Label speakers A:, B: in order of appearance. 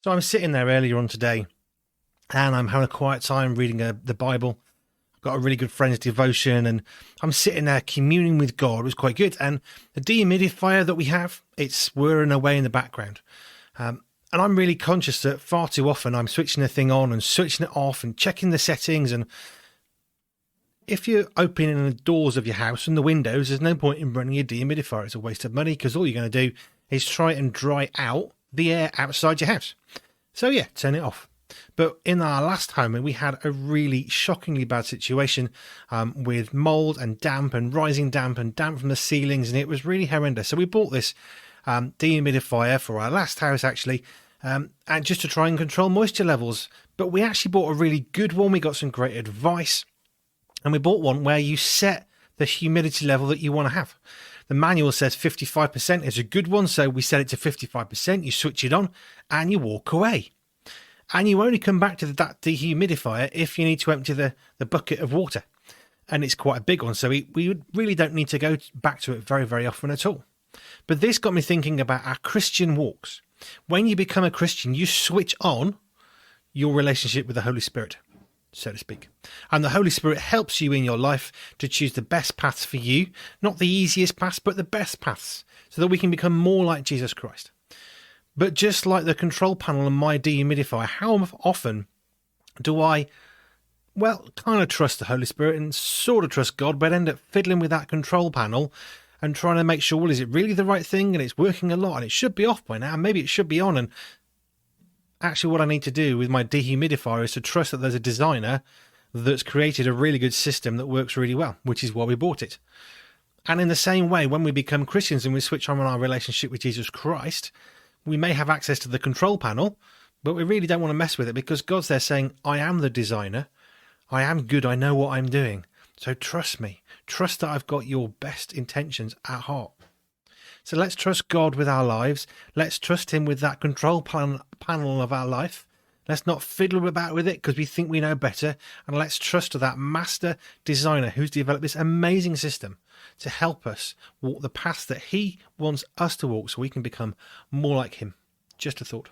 A: So I'm sitting there earlier on today and I'm having a quiet time reading the Bible. I've got a really good friend's devotion and I'm sitting there communing with God. It was quite good. And the dehumidifier that we have, it's whirring away in the background. And I'm really conscious that far too often I'm switching the thing on and switching it off and checking the settings. And if you're opening the doors of your house and the windows, there's no point in running your dehumidifier. It's a waste of money because all you're going to do is try and dry out the air outside your house. So yeah, turn it off. But in our last home, we had a really shockingly bad situation with mold and damp and rising damp and damp from the ceilings, and it was really horrendous. So we bought this dehumidifier for our last house, actually, and just to try and control moisture levels. But we actually bought a really good one. We got some great advice, and we bought one where you set the humidity level that you want to have. The manual says 55% is a good one, so we set it to 55%. You switch it on, and you walk away. And you only come back to that dehumidifier if you need to empty the bucket of water. And it's quite a big one, so we really don't need to go back to it very, very often at all. But this got me thinking about our Christian walks. When you become a Christian, you switch on your relationship with the Holy Spirit, so to speak. And the Holy Spirit helps you in your life to choose the best paths for you, not the easiest paths, but the best paths, so that we can become more like Jesus Christ. But just like the control panel on my dehumidifier, how often do I, kind of trust the Holy Spirit and sort of trust God, but end up fiddling with that control panel and trying to make sure, is it really the right thing? And it's working a lot and it should be off by now. Maybe it should be on. And actually what I need to do with my dehumidifier is to trust that there's a designer that's created a really good system that works really well, which is why we bought it. And in the same way, when we become Christians and we switch on our relationship with Jesus Christ, we may have access to the control panel, but we really don't want to mess with it because God's there saying, I am the designer. I am good. I know what I'm doing. So trust me. Trust that I've got your best intentions at heart. So let's trust God with our lives. Let's trust him with that control panel of our life. Let's not fiddle about with it because we think we know better. And let's trust that master designer who's developed this amazing system to help us walk the path that he wants us to walk so we can become more like him. Just a thought.